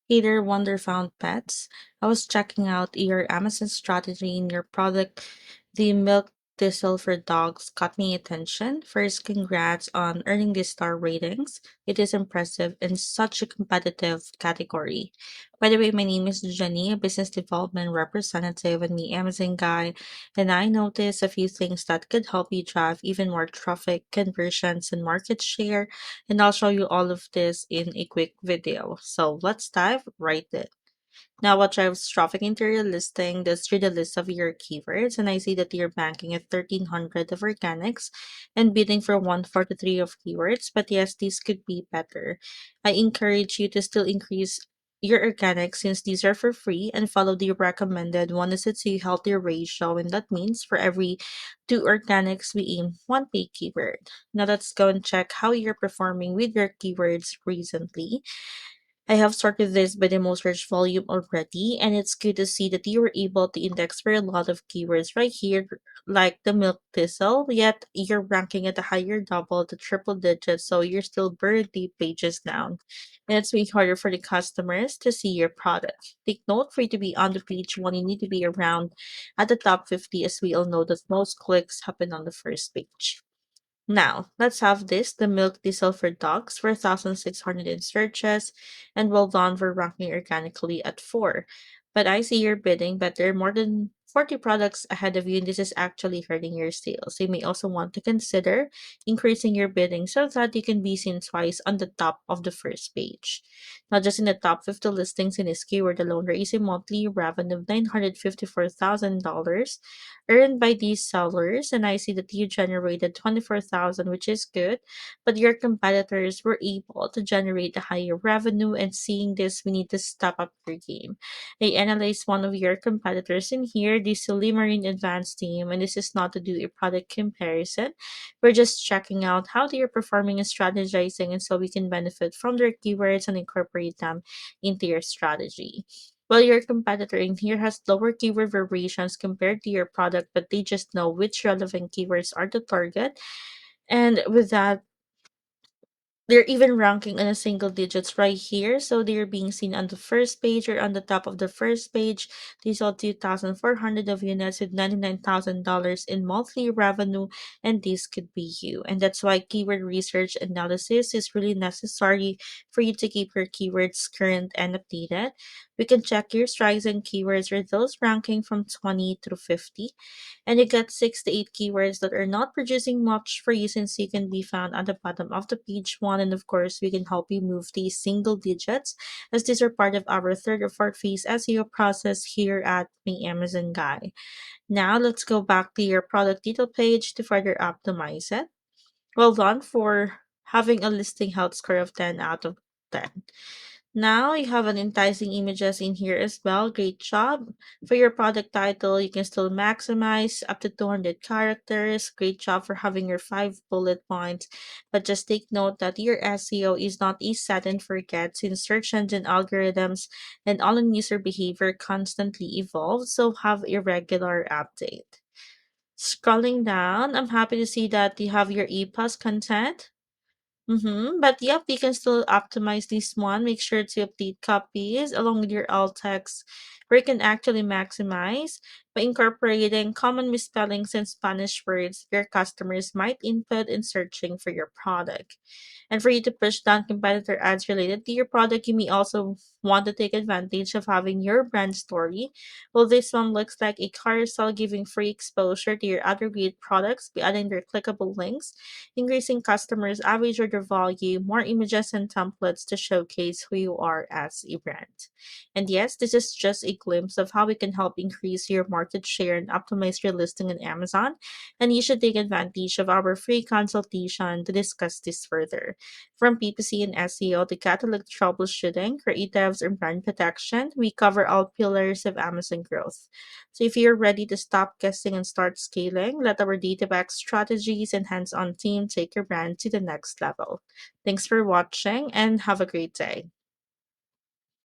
Hey there, Wonder Found Pets. I was checking out your Amazon strategy in your product. The milk thistle for dogs caught my attention. First, congrats on earning the star ratings. It is impressive in such a competitive category. By the way, my name is Jenny, a business development representative in the Amazon guy, and I noticed a few things that could help you drive even more traffic, conversions, and market share, and I'll show you all of this in a quick video. So let's dive right in. Now, what drives traffic into your listing? Let's read the list of your keywords, and I see that you're banking at 1,300 of organics and bidding for 143 of keywords. But yes, these could be better. I encourage you to still increase your organics since these are for free and follow the recommended 1 is to 2 healthy ratio, and that means for every 2 organics we aim 1 paid keyword. Now let's go and check how you're performing with your keywords recently. I have sorted this by the most search volume already, and it's good to see that you were able to index for a lot of keywords right here, like the milk thistle, yet you're ranking at a higher double to triple digits, so you're still very deep pages down. And it's way harder for the customers to see your product. Take note, for you to be on the page one, you need to be around at the top 50, as we all know that most clicks happen on the first page. Now, let's have this the milk diesel for dogs, 4,600 in searches, and well done for ranking organically at 4. But I see you're bidding better, more than 40 products ahead of you, and this is actually hurting your sales. So you may also want to consider increasing your bidding so that you can be seen twice on the top of the first page. Not just in the top 50 listings in this keyword alone, there is a monthly revenue of $954,000 earned by these sellers, and I see that you generated 24,000, which is good, but your competitors were able to generate a higher revenue, and seeing this, we need to step up your game. I analyzed one of your competitors in here, the Sulimarine Advanced team, and this is not to do a product comparison. We're just checking out how they are performing and strategizing, and so we can benefit from their keywords and incorporate them into your strategy. Well, your competitor in here has lower keyword variations compared to your product, but they just know which relevant keywords are the target. And with that, they're even ranking in a single digits right here. So they're being seen on the first page or on the top of the first page. They sold 2,400 of units with $99,000 in monthly revenue, and this could be you. And that's why keyword research analysis is really necessary for you to keep your keywords current and updated. We can check your strikes and keywords or those ranking from 20 through 50, and you get 6 to 8 keywords that are not producing much for you since you can be found at the bottom of the page one. And of course, we can help you move these single digits as these are part of our third or fourth phase SEO process here at the Amazon Guy. Now let's go back to your product detail page to further optimize it. Well done for having a listing health score of 10 out of 10. Now you have an enticing images in here as well. Great job. For your product title, you can still maximize up to 200 characters. Great job for having your 5 bullet points. But just take note that your SEO is not a set and forget since search engine algorithms and online user behavior constantly evolve. So have a regular update. Scrolling down, I'm happy to see that you have your e-plus content. Mm-hmm. But yep, you can still optimize this one. Make sure to update copies along with your alt text, where you can actually maximize by incorporating common misspellings and Spanish words your customers might input in searching for your product. And for you to push down competitor ads related to your product, you may also want to take advantage of having your brand story. Well, this one looks like a carousel giving free exposure to your other great products by adding their clickable links, increasing customers' average order value, more images and templates to showcase who you are as a brand. And yes, this is just a glimpse of how we can help increase your market share and optimize your listing on Amazon. And you should take advantage of our free consultation to discuss this further. From PPC and SEO to catalog troubleshooting, creatives, and brand protection, we cover all pillars of Amazon growth. So if you're ready to stop guessing and start scaling, let our data-backed strategies and hands-on team take your brand to the next level. Thanks for watching and have a great day.